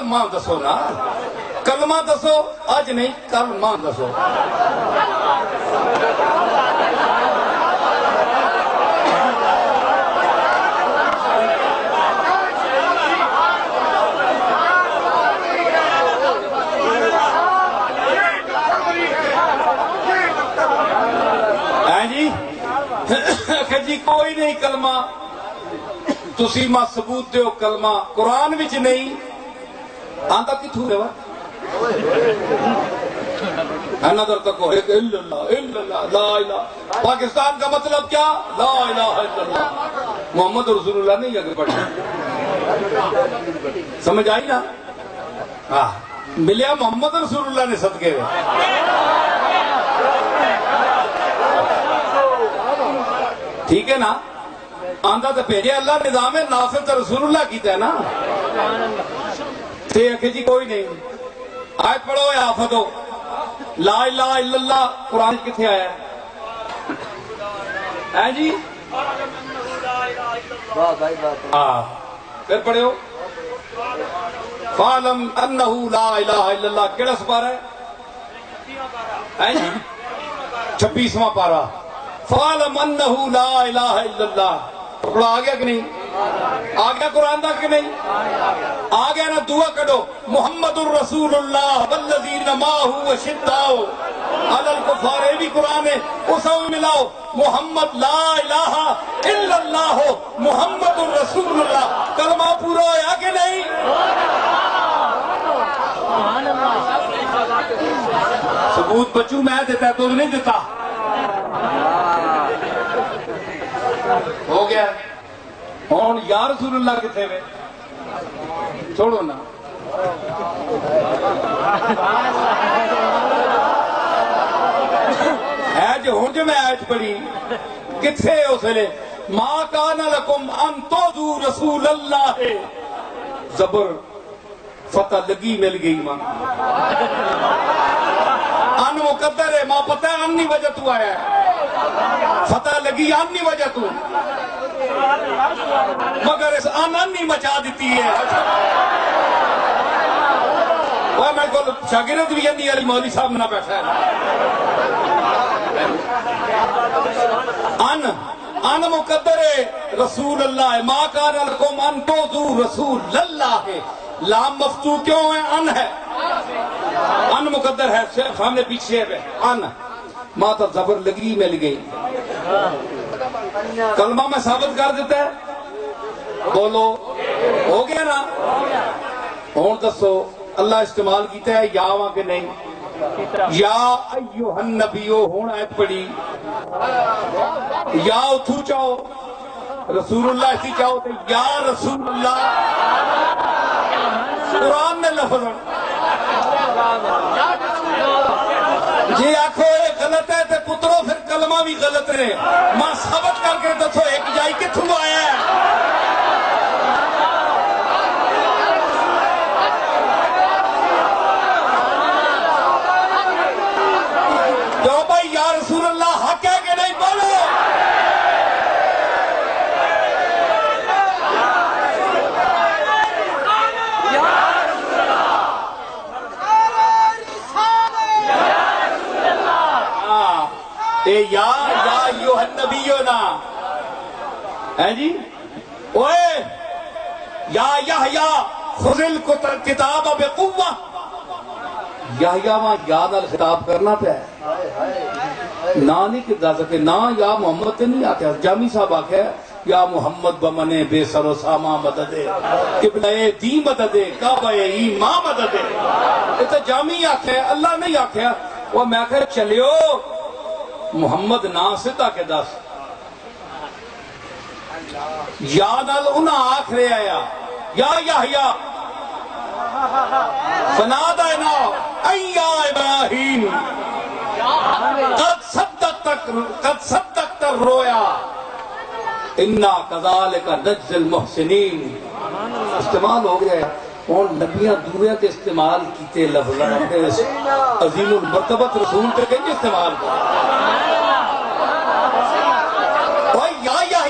کلمہ دسو نا، کلمہ دسو، اج نہیں کلمہ دسو۔ جی کوئی نہیں کلمہ، تسی ماں ثبوت دیو کلمہ قرآن وچ نہیں آندا کتھوں ہے وا نظر تک ایک الا اللہ لا الہ، پاکستان کا مطلب کیا؟ لا الہ الا اللہ محمد رسول اللہ نہیں اگر پڑھا، سمجھ آئی نا؟ ہاں ملیا محمد رسول اللہ نے صدقے میں، ٹھیک ہے نا؟ آندہ تو بھیجے اللہ، نظام نافذ تو رسول اللہ کیتا ہے نا۔ تے کہ جی کوئی نہیں، آیت پڑھو یا حافظو، لا الہ الا اللہ قرآن کتنے آیا ہے جی؟ ہاں پھر پڑھو فَعْلَمْ أَنَّهُ لَا إِلَهَ إِلَّا اللَّهِ، کیڑا سپارہ ہے جی؟ 26واں پارہ، فَعْلَمْ أَنَّهُ لَا إِلَهَ إِلَّا اللَّهِ، پڑھا آگیا کہ نہیں؟ آگیا قرآن تک کہ نہیں؟ آگیا نا دعا کڑو، محمد الرسول اللہ والذین معه وشداؤ علی الکفار، یہ بھی قرآن ہے، اسے ملاؤ محمد لا الہ الا اللہ محمد الرسول اللہ، کلمہ پورا ہویا کہ نہیں؟ ثبوت بچوں میں دیتا ہے تو نہیں دیتا، ہو گیا۔ ہون یا رسول اللہ کتنے میں چھوڑو نا، ہے جو ہوں جو میں آیت پڑھی کتنے اس لئے ما کان لکم ان توذو رسول اللہ، زبر فتح لگی مل گئی ماں، ان مقدر ہے، ماں پتہ ہے انی وجہ تو آیا ہے، فتح لگی انی وجہ تو، مگر اس انی مچا دیتی ہے۔ وہ میں کو شاگرد بھی انی علی مولوی صاحب نہ بیٹھا ہے، ان مقدر ہے رسول اللہ ہے، ما کان لکم ان توذو رسول اللہ ہے، لام مفتوح کیوں ہے؟ ان ہے، ان مقدر ہے، سامنے پیچھے ہے ان، ماں تو زبر لگی مل گئی، کلمہ میں ثابت کر دیتا ہے، بولو ہو گیا نا؟ ہون دسو اللہ استعمال کیتا ہے یا وہاں کہ نہیں؟ یا ایوہ النبیو ہون آیت پڑی، یا اتھو چاہو رسول اللہ اسی چاہو تو یا رسول اللہ، قرآن نے لفظ جی آنکھو ایک غلط ہے تو پترو پھر کلمہ بھی غلط رہے، ماں ثابت کر کے دسو ایک جائی کتھوں آیا ہے؟ جو بھائی یا رسول اللہ حق ہے کہ نہیں؟ بولو یا ایوہ النبیو نا ہے جی، اوے یا یحییٰ خذ الکتاب بقوہ، یحییٰ وہاں یاد الخطاب کرنا پہ ہے، نا نہیں کردہ سکے، نا یا محمد تے نہیں آتے، جامی صاحب آکھے یا محمد بمنے بے سر و ساما مددے، قبلہ دی مددے، کعبہ ایماں مددے، یہ تو جامی آکھے، اللہ نہیں آکھے، وہ میں آکھے چلیو محمد نا ستا کے دس یاد انہا آخرے آیا یا یحییٰ فنادینا ایا ابراہیم قد صدقت الرؤیا انا کذالک نجزی المحسنین، استعمال ہو گیا ہے۔ اور نبیاں دورے کے استعمال کیتے لفظ عظیم المرتبت رسول پہ کہیں استعمال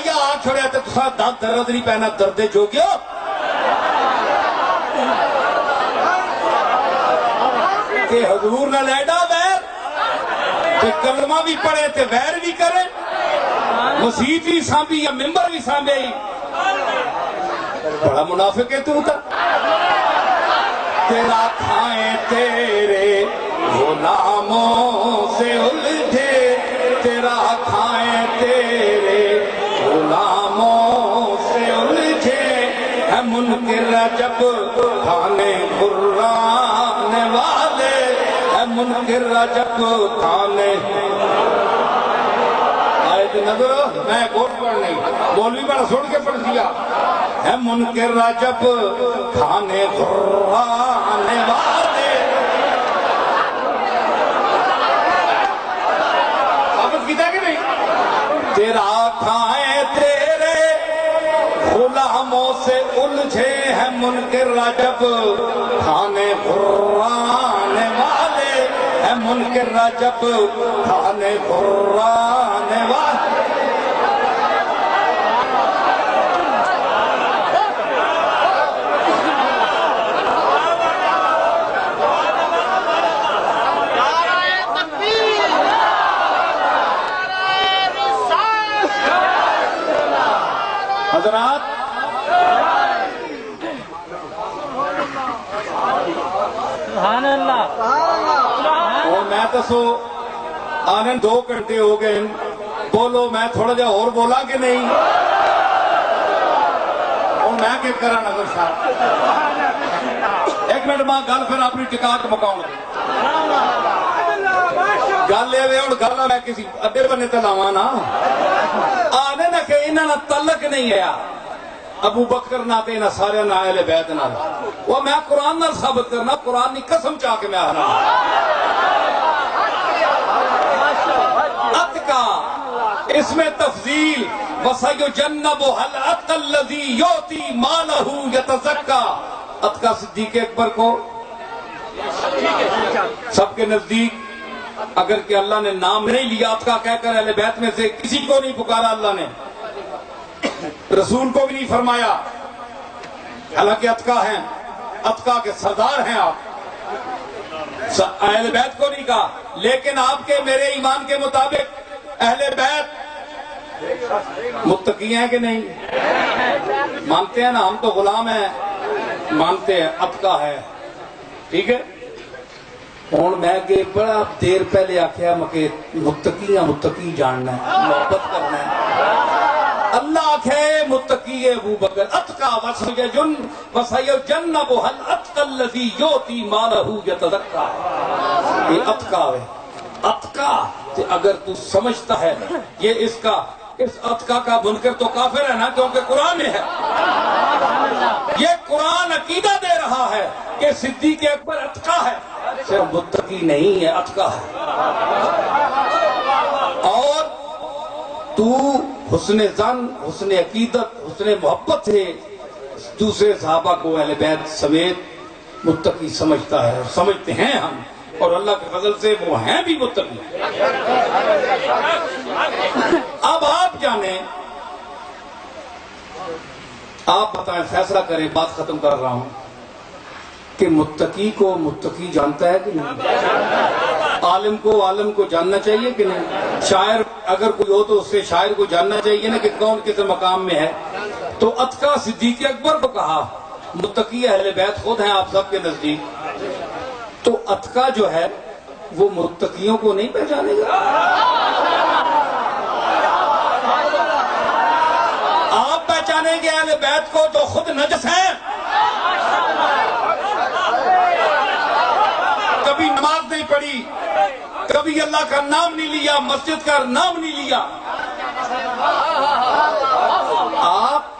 یا آنکھ چھوڑیا تو تسا درد نہیں پہنا، درد جو گیا کہ حضور نہ لیڈا ویر تے کلمہ بھی پڑھے تے ویر بھی کرے مسیح بھی سانبھی یا ممبر بھی سانبھے ہی بڑا منافق ہے تو تھا تیرا کھائیں تیرے غلاموں سے الجھے تیرا کھائیں تیرے غلاموں سے الجھے ہے منکر جب کھانے قرآن والے ہے منکر جب کھانے آیت نظر میں کوٹ پڑھ نہیں مولوی بڑا سن کے پڑھ دیا ہے منکر جب کھانے قرآن والے ثابت کیتا کہ نہیں تیرا کھائیں تیرے غلاموں سے الجھے ہے منکر جب کھانے قرآن والے ہے منکر جب کھانے قرآن والے حضرات سبحان اللہ اور میں تو سو آنے 2 گھنٹے ہو گئے بولو میں تھوڑا جا اور بولا کہ نہیں اور میں کہ کرا نظر صاحب 1 منٹ ماں گل پھر اپنی ٹکا کے مکاؤں گل یہ اور گل میں کسی اڈے بنے تے لاواں نا آنے نہ کہ انہاں نہ تعلق نہیں ہے ابو بکر نہ تے نہ سارے نہ اہل بیت نہ وہ میں قرآن نہ ثابت کرنا قرآن کی قسم چاہ کے میں آ رہا اتقا اس میں تفضیل وَسَيُجَنَّبُهَا الْأَتْقَى الَّذِي يُؤْتِي مَالَهُ يَتَزَكَّى اتقا صدیق اکبر کو سب کے نزدیک اگر کہ اللہ نے نام نہیں لیا اتقا کہہ کر اہل بیت میں سے کسی کو نہیں پکارا اللہ نے رسول کو بھی نہیں فرمایا حالانکہ اتقا ہیں اتقا کے سردار ہیں آپ اہل بیت کو نہیں کہا لیکن آپ کے میرے ایمان کے مطابق اہل بیت متقی ہیں کہ نہیں مانتے ہیں نا ہم تو غلام ہیں مانتے ہیں اتقا ہے ٹھیک ہے ہوں میں کہ بڑا دیر پہلے آخیا مکے متقی جاننا ہے محبت کرنا ہے اللہ آکھے متقی ابو بکر اتقا وَسَيُجَنَّبُهَا الْأَتْقَى الَّذِي يُؤْتِي مَالَهُ يَتَزَكَّى یہ اتقا ہے اتقا اگر تو سمجھتا ہے یہ اس اتقا کا منکر تو کافر ہے نا کیونکہ قرآن میں ہے یہ قرآن عقیدہ دے رہا ہے کہ صدیق اکبر اتقا ہے صرف متقی نہیں ہے اتقا ہے اور تو حسن ظن حسن عقیدت حسن محبت سے دوسرے صحابہ کو اہل بیت سمیت متقی سمجھتا ہے سمجھتے ہیں ہم اور اللہ کے فضل سے وہ ہیں بھی متقی اب آپ جانیں آپ بتائیں فیصلہ کریں بات ختم کر رہا ہوں کہ متقی کو متقی جانتا ہے کہ نہیں عالم کو جاننا چاہیے کہ نہیں شاعر اگر کوئی ہو تو اس سے شاعر کو جاننا چاہیے نا کہ کون کس مقام میں ہے تو اتقا صدیق اکبر کو کہا متقی اہل بیت خود ہیں آپ سب کے نزدیک تو اتقا جو ہے وہ متقیوں کو نہیں پہچانے گا آپ پہچانیں گے اہل بیت کو تو خود نجس ہیں کبھی نماز نہیں پڑھی کبھی اللہ کا نام نہیں لیا مسجد کا نام نہیں لیا آپ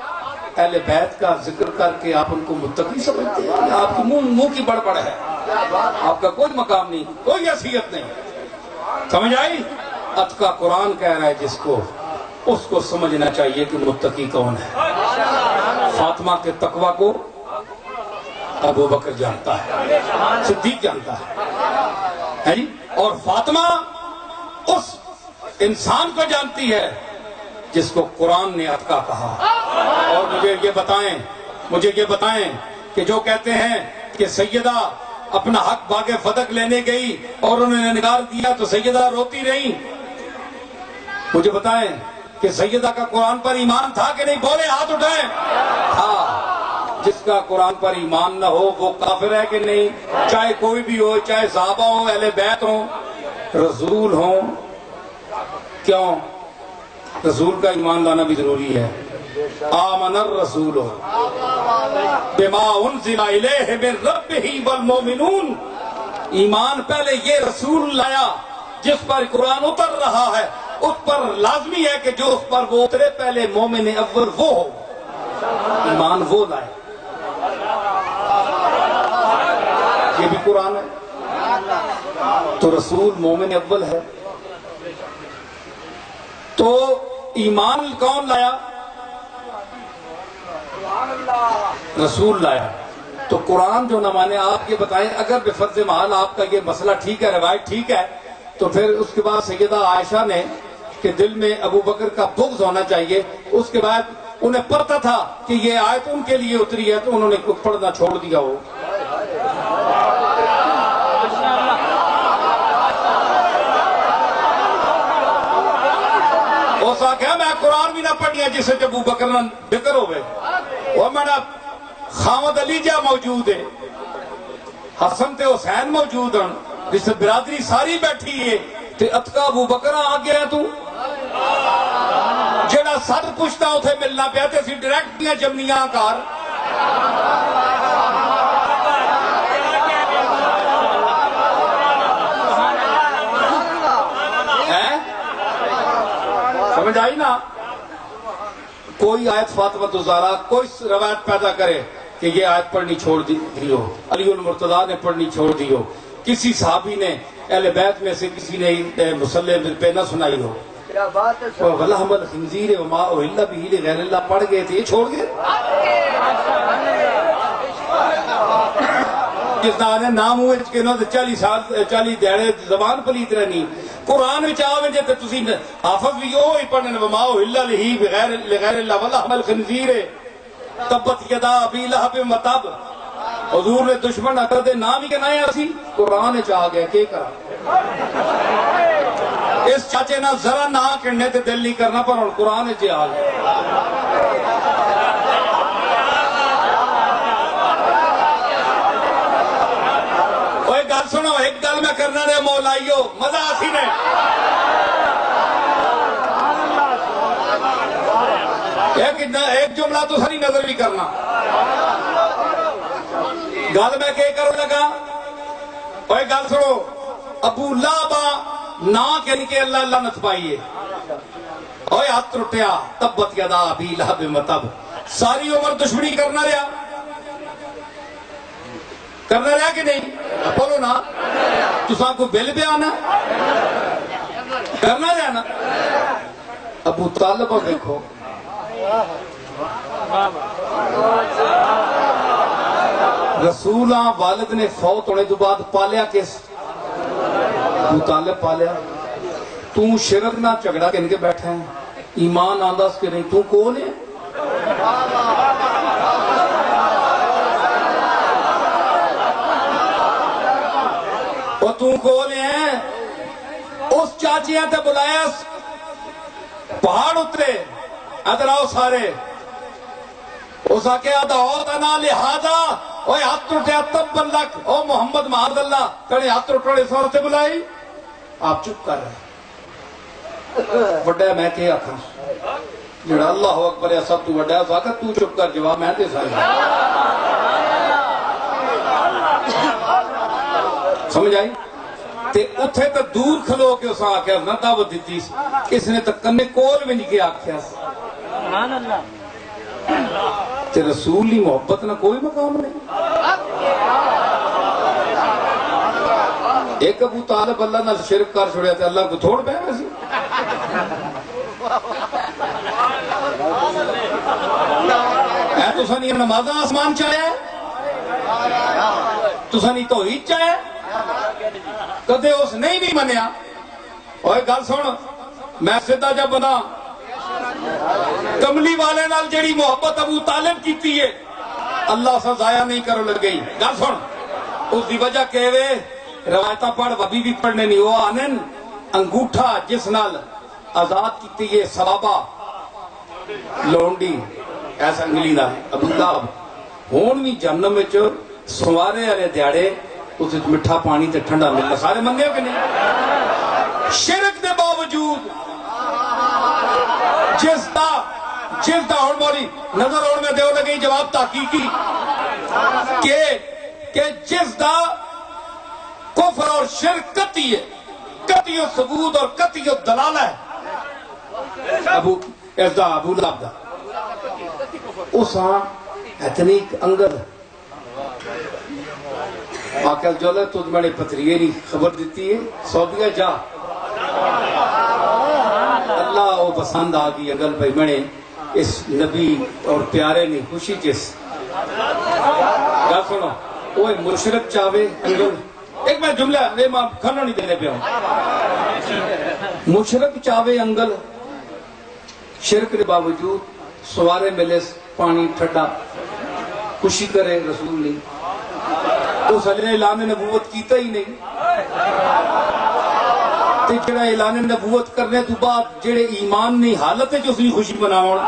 اہل بیت کا ذکر کر کے آپ ان کو متقی سمجھتے ہیں آپ کی منہ کی بڑبڑ ہے آپ کا کوئی مقام نہیں کوئی حیثیت نہیں سمجھ آئی اتقا قرآن کہہ رہا ہے جس کو اس کو سمجھنا چاہیے کہ متقی کون ہے فاطمہ کے تقوی کو ابو بکر جانتا ہے صدیق جانتا ہے جی اور فاطمہ اس انسان کو جانتی ہے جس کو قرآن نے اتقا کہا اور مجھے یہ بتائیں کہ جو کہتے ہیں کہ سیدہ اپنا حق باغ فتق لینے گئی اور انہوں نے انکار کیا تو سیدہ روتی رہی. مجھے بتائیں کہ سیدہ کا قرآن پر ایمان تھا کہ نہیں؟ بولے ہاتھ اٹھائیں. ہاں، جس کا قرآن پر ایمان نہ ہو وہ کافر ہے کہ نہیں؟ چاہے کوئی بھی ہو، چاہے صحابہ ہوں، اہل بیت ہوں، رسول ہوں. کیوں؟ رسول کا ایمان لانا بھی ضروری ہے. آمن الرسول بما انزل الیہ من ربہ والمؤمنون. ایمان پہلے یہ رسول لایا جس پر قرآن اتر رہا ہے، اس پر لازمی ہے کہ جو اس پر وہ اترے پہلے مومن اول وہ ہو. ایمان وہ لائے. یہ بھی قرآن ہے تو رسول مومن اول ہے. تو ایمان کون لایا؟ رسول لایا. تو قرآن جو نہ مانے، آپ یہ بتائیں اگر بفرض محال آپ کا یہ مسئلہ ٹھیک ہے، روایت ٹھیک ہے، تو پھر اس کے بعد سیدہ عائشہ نے کہ دل میں ابو بکر کا بغض ہونا چاہیے، اس کے بعد انہیں پتہ تھا کہ یہ آیت ان کے لیے اتری ہے تو انہوں نے پڑھنا چھوڑ دیا ہو. اس آخیا میں قرآن بھی نہ پڑھیا جسے ابو بکر نہ ذکر ہوئے. وہ میرا خامد علی جا موجود ہے، حسن تے حسین موجود ہیں، جس برادری ساری بیٹھی ہے تے اتکا ابو بکر آ گیا تو جڑا سر پوچھتا اتھے ملنا پیا تے اسی ڈائریکٹ دیاں جمنیاں کار. سمجھ آئی نا؟ کوئی آیت فاطمہ الزہرا کوئی روایت پیدا کرے کہ یہ آیت پڑھنی چھوڑ دی ہو، علی المرتضیٰ نے پڑھنی چھوڑ دی ہو، کسی صحابی نے اہل بیت میں سے کسی نے مصلی پہ نہ سنائی ہو. وَلَحْمَ الْخِنْزِيرِ وَمَا أُهِلَّ بِهِ لِغَيْرِ اللَّهِ پڑھ گئے تھے، یہ چھوڑ گئے. جس نے نام ہوئے کہ نہ 40 دیڑے زبان پلیت رہنی. قرآن وچ آوے جے تے تسی حافظ بھی وہی پڑھن وَمَا أُهِلَّ بِهِ لِغَيْرِ اللَّهِ وَلَحْمَ الْخِنْزِيرِ تبت یدا ابی لہب وتب. حضور نے دشمن اکر دے نام ہی کہ نہ اسی قرآن وچ آ گیا. کی کرا اس چاچے نہ ذرا نہ کرنے تے دل نہیں کرنا پر قرآن وچ آ گیا. اوے گل سنو، ایک گل میں کرنا رہے مولائیو، مزہ آسی نے. ایک جملہ تو ساری نظر بھی کرنا. گل میں کہ کرو لگا، اوے گل سنو، ابو لہب نا کہنے کے اللہ اللہ نت پائیے. اوے ہاتھ ٹوٹیا تبت یدا ابی لہب وتب. ساری عمر دشمنی کرنا رہا کہ نہیں؟ بولو نا، تساں کو بل بیان کرنا رہا نا. ابو طالب کو دیکھو، رسولاں والد نے فوت ہونے تو بعد پالیا کس؟ ابو طالب پالیا. تو شرک نہ جھگڑا کن کے بیٹھا ہے، ایمان آندہ اس کے نہیں. تو کون ہے؟ اور تو کون ہے؟ اس چاچیاں تے بلایا، پہاڑ اترے، ادھر آؤ سارے. اس آکے ادعوت انا لہذا، اوہ ہاتھ ٹوٹیا تب بلک، او محمد معاذ اللہ کڑے ہاتھ ٹوٹے سورتے بلائی. آپ چپ کر رہے وڈا میں کہ آکھاں جڑا اللہ اکبر ہے سب تو وڈا ہے. تو چپ کر، جواب میں دے ساری. سمجھ آئی؟ تے اتھے تو دور کھلو کے اسا آکھیا نہ دعوت دیتی، اس نے تو کنے کول بھی نہیں کیا آکھیا. سبحان اللہ. تے رسولی محبت نہ کوئی مقام نہیں. ایک ابو طالب اللہ نہ شرک کر چھوڑیا تے اللہ کو تھوڑ پہ ایسی. اے تو سنی نمازاں آسمان چاہے، تو سنی توحید چاہے، کدے اس نہیں بھی منیا. اوہ گل سن، میں سدھا جب بنا کملی والے نال جڑی محبت ابو طالب کیتی ہے اللہ سے ضائع نہیں کرو لگ گئی. گل سن، اس دی وجہ کہ وے روایتہ پڑھ وبی بھی پڑھنے نہیں وہ آنن انگوٹھا جس نال آزاد کیتی ہے سبابا لونڈی ایسا انگلی دا ابو لہب ہون بھی جہنم وچ سوارے والے دیہاڑے اس مٹھا پانی تے ٹھنڈا ملنا سارے منگے ہو کہ نہیں شرک دے باوجود جس دا ہون مولی نظر ہون میں دیو لگئی جواب تحقیقی کہ جس دا کفر اور شرک قطعی ہے قطعی و ثبوت اور قطعی و دلالہ ہے ابو لہب دا اس ہاں اتنی انگل آکل جولے تجھ میں نے پتریے نہیں خبر دیتی ہے سعودیہ جا اللہ وہ پسند آگئی اگل بھائی میں نے اس نبی اور پیارے نے خوشی جس کیا سنو وہ مشرک چاہوے انگل ایک میں جملہ یہ ماں کھانا نہیں دینے پہ ہوں مشرک چاہوے انگل شرک کے باوجود سوارے ملے پانی ٹھڈا خوشی کرے رسول نہیں اس نے اعلان نبوت کیتا ہی نہیں تے جڑا اعلان نبوت کرنے تو بعد جڑے ایمان نہیں حالت ہے جو اس کی خوشی مناؤں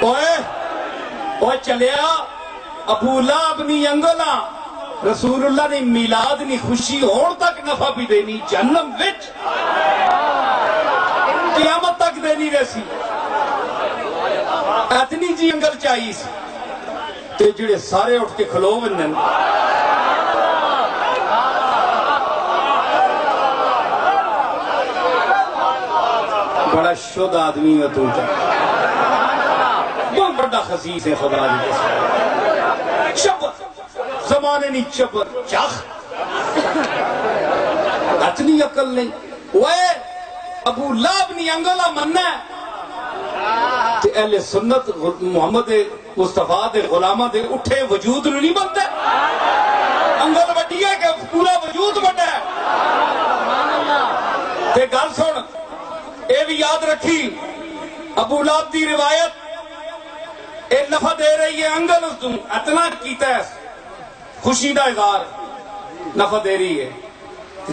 اوے چلیا ابو لہب نی انگلا رسول اللہ نے میلاد نی خوشی ہون تک نفع بھی دینی جہنم وچ قیامت تک دینی رسی اتنی جی انگل چاہیے سی تے جڑے سارے اٹھ کے کھلو ونن بڑا شد آدمی ہے تو بہت بڑا خسیس ہے خدا جی چبر زمانے نہیں چبر چاخ اتنی عقل نہیں وہ ابو لہب نی انگلا مننا ہے تے اہل سنت محمد مصطفیٰ دے غلامہ دے اٹھے وجود نہیں بنتا انگل وڈی ہے کہ پورا وجود بڑا ہے تے گل سن اے بھی یاد رکھی ابو لہب دی روایت اے نفع دے رہی ہے انگل اس تم اتنا کیتا ہے خوشی دا اظہار نفع دے رہی ہے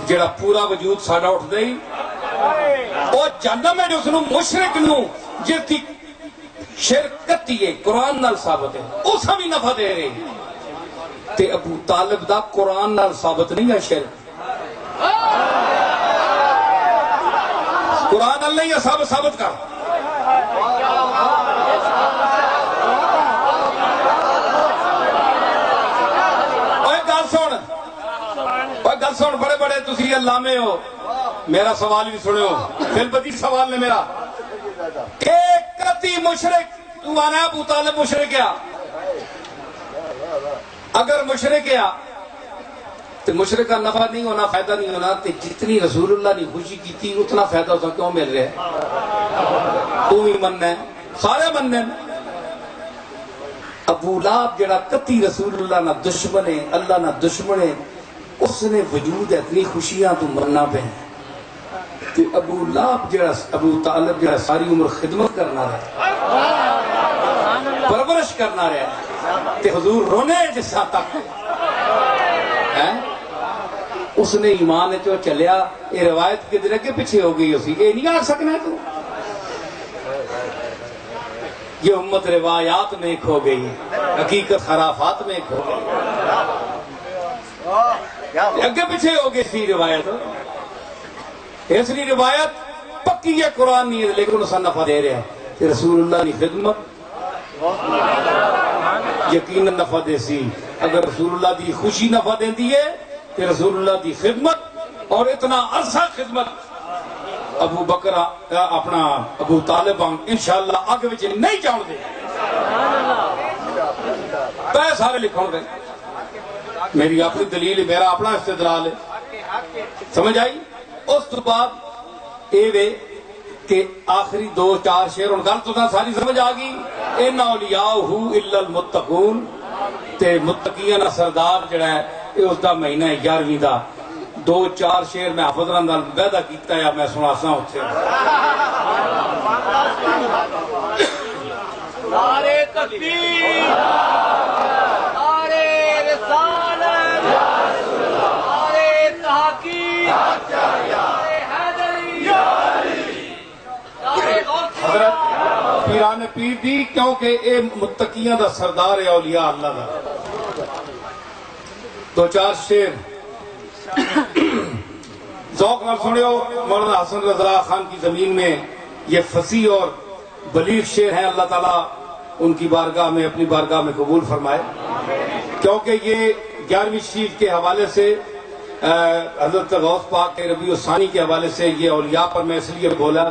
جڑا پورا وجود ساڑا اٹھ دے او جہنم ہے جو سنو مشرک نو جس کی شرکت ہے قرآن نال ثابت ہے اس ہمیں نفع دے رہے ہیں تے ابو طالب دا قرآن نال ثابت نہیں ہے شرک قرآن نال نہیں ہے ثابت کر گل سن بڑے بڑے تسی علامے ہو میرا سوال بھی سنے ہو دل بدی سوال نے میرا ایک قطعی مشرک تو آنا ابو طالب مشرک کیا اگر مشرک کیا تو مشرک کا نفع نہیں ہونا فائدہ نہیں ہونا تو جتنی رسول اللہ نے خوشی کی تھی اتنا فائدہ ہوتا کیوں مل رہا ہے تو ہی مننا ہے سارے مننا ہے ابو لہب جڑا قطعی رسول اللہ نہ دشمن ہے اللہ نہ دشمن ہے اس نے وجود اتنی خوشیاں تو مرنا پہ کہ ابو لہب جڑا ابو طالب جڑا ساری عمر خدمت کرنا رہا پرورش کرنا رہا کہ حضور رونے جس تک اس نے ایمان جو چلیا یہ روایت کدھر کے پیچھے ہو گئی اسی یہ نہیں آ سکنا تو یہ امت روایات میں کھو گئی حقیقت خرافات میں کھو گئی اگے پیچھے ہو گئی سی روایت اس لیے روایت پکی ہے قرآن نہیں ہے لیکن اسا نفع دے رہے ہیں کہ رسول اللہ کی خدمت یقیناً نفع دے سی اگر رسول اللہ کی خوشی نفع دیں دیئے کہ رسول اللہ کی خدمت اور اتنا عرصہ خدمت ابو بکر اپنا ابو طالب انشاءاللہ آگے وچے نہیں جان دے پہ سارے لکھوں دے میری اپنی دلیل میرا اپنا استدلال ہے سمجھ آئی اس تو بعد اے وے کہ آخری دو چار شعر ان گل تو ساری سمجھ آگئی ان اولیاءہ الا المتقون تے متقیاں سردار جڑا ہے یہ اس دا مہینہ 11ویں دا دو چار شیر میں حافظ رحمدان پیدا کیتا ہے میں سناسا اتھے نعرے تکبیر، نعرے رسالت، نعرے تحقیق، نعرے حیدری، نعرے غوثیہ۔ حضرت پیران پیر دی کیونکہ اے متقیاں دا سردار ہے اولیاء اللہ دا دو چار شیر ذوق نال سنیو مولانا حسن رضا خان کی زمین میں یہ فصیح اور بلیغ شعر ہیں اللہ تعالیٰ ان کی بارگاہ میں اپنی بارگاہ میں قبول فرمائے کیونکہ یہ 11ویں شریف کے حوالے سے حضرت غوث پاک کے ربیع الثانی کے حوالے سے یہ اولیاء پر میں اس لیے بولا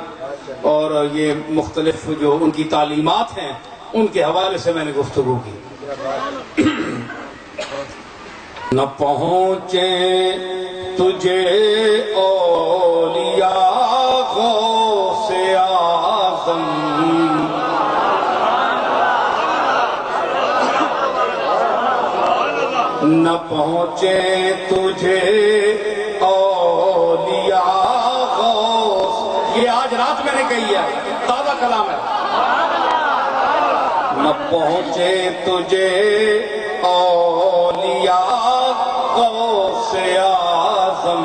اور یہ مختلف جو ان کی تعلیمات ہیں ان کے حوالے سے میں نے گفتگو کی نہ پہنچے تجھے اولیاء غوث اعظم نہ پہنچے تجھے اولیاء غوث یہ آج رات میں نے کہی ہے تازہ کلام ہے نہ پہنچے تجھے اولیاء غوث اعظم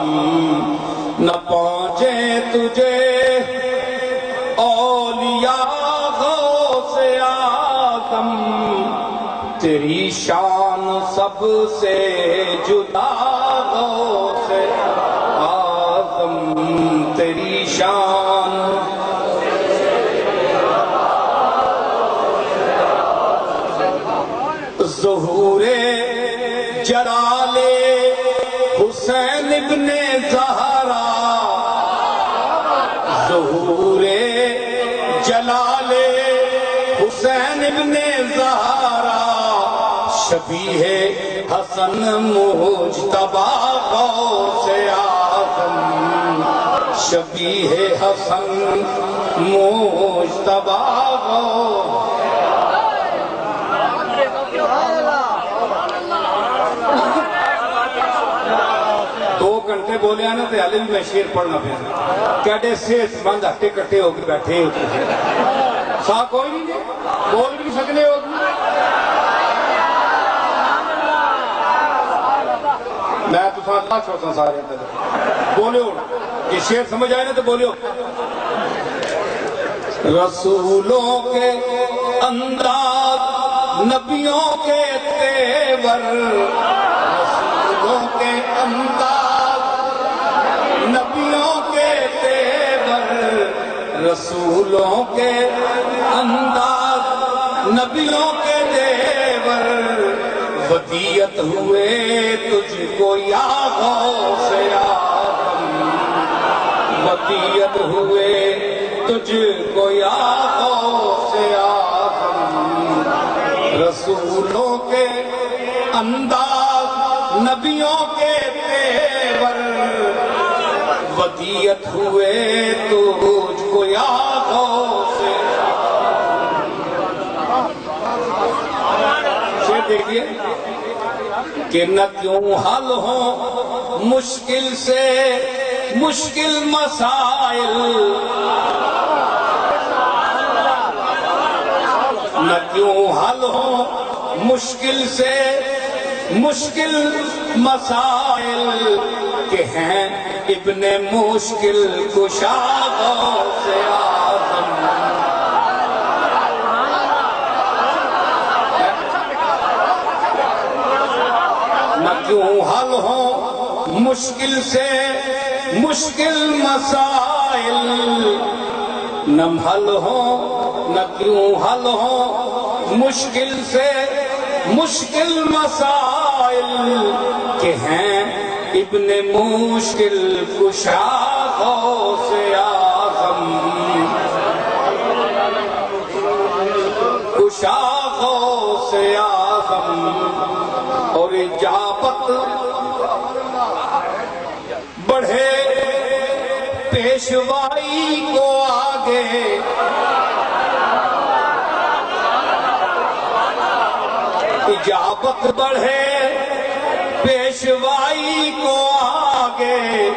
نہ پہنچے تجھے اولیاء غوث اعظم تیری شان سب سے جدا غوث اعظم تیری شان ظہور جلال حسین ابن زہرا ظہور جلال حسین ابن زہرا شبیہ حسن مجتبی غوث اعظم شبیہ حسن مجتبی غوث گھنٹے بولے ہیں نا تو حالے بھی میں شیر پڑھنا پھر کیڈے سے بند ہٹے کٹے ہو کے بیٹھے ہوتے سا کوئی نہیں بول بھی سکنے ہو میں تو ساتھ لاکھ ہوتا سارے بولے ہو یہ شیر سمجھ آئے نا تو بولے ہو رسولوں کے انداز نبیوں کے تیور رسولوں کے انداز نبیوں کے تیور رسولوں کے انداز نبیوں کے تیور ودیعت ہوئے تجھ کو یا غوث اعظم ودیعت ہوئے تجھ کو یا غوث اعظم رسولوں کے انداز نبیوں کے تیور ودیعت ہوئے تجھ کو یا غوث شیر دیکھئے کہ نہ کیوں حل ہو مشکل سے مشکل مسائل نہ کیوں حل ہو مشکل سے مشکل مسائل کہ ہیں ابن مشکل کشا غوث اعظم نہ کیوں حل ہو مشکل سے مشکل مسائل نہ حل ہو نہ کیوں حل ہو مشکل سے مشکل مسائل کہ ہیں ابن مشکل کشا غوث اعظم کشا غوث اعظم اور اجابت بڑھے پیشوائی کو آگے اجابت بڑھے پیشوائی کو آگے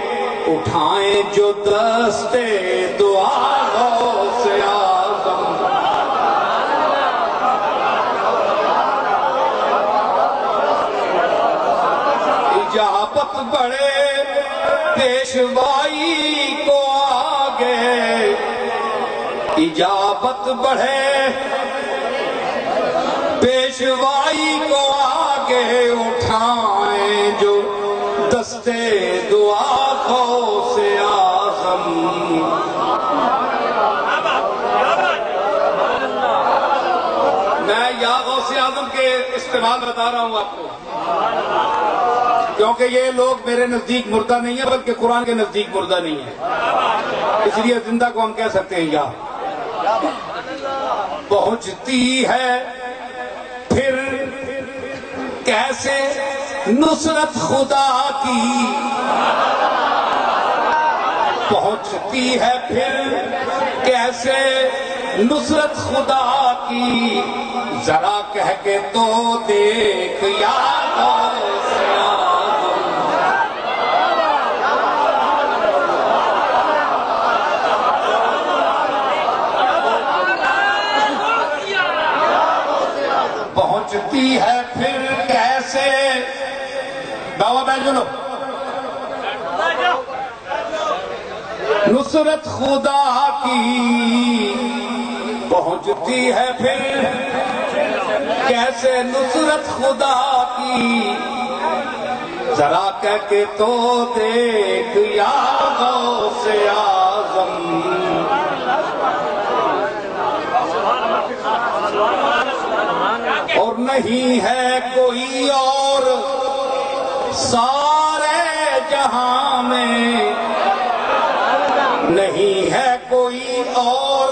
اٹھائیں جو دستے دعا غوث اعظم. اجابت بڑھے پیشوائی کو آگے، اجابت بڑھے پیشوائی کو آگے اٹھائیں جو دستے دعا غوث اعظم. میں یا غوث اعظم کے استعمال بتا رہا ہوں آپ کو، کیونکہ یہ لوگ میرے نزدیک مردہ نہیں ہیں بلکہ قرآن کے نزدیک مردہ نہیں ہیں، اس لیے زندہ کو ہم کہہ سکتے ہیں. یا پہنچتی ہے پھر کیسے نصرت خدا کی، پہنچتی ہے پھر کیسے نصرت خدا کی، ذرا کہہ کے تو دیکھ یا غوث اعظم. پہنچتی ہے پھر کیسے، بابا بیٹھ جلو، نصرت خدا کی، پہنچتی ہے پھر کیسے نصرت خدا کی، ذرا کہہ کے تو دیکھ یا غوث اعظم. اور نہیں ہے کوئی اور سارے جہاں میں، نہیں ہے کوئی اور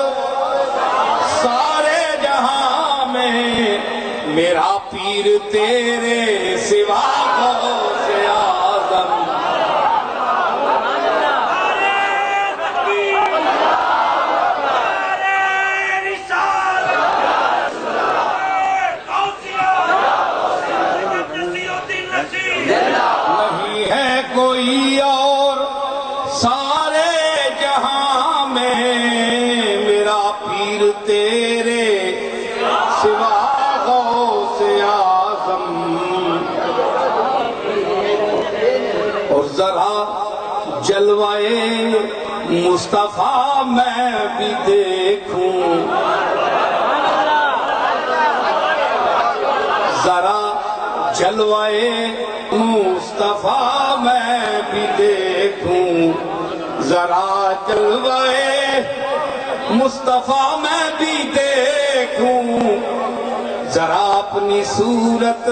سارے جہاں میں، میرا پیر تیرے سوا غوث اعظم. نہیں ہے کوئی اور سارے جہاں میں، میرا پیر تیرے سوا غوث اعظم. اور ذرا جلوائے مصطفیٰ میں بھی دیکھوں، ذرا جلوائے مصطفیٰ میں بھی دیکھوں، ذرا جلوائے مصطفیٰ میں بھی دیکھوں، ذرا اپنی صورت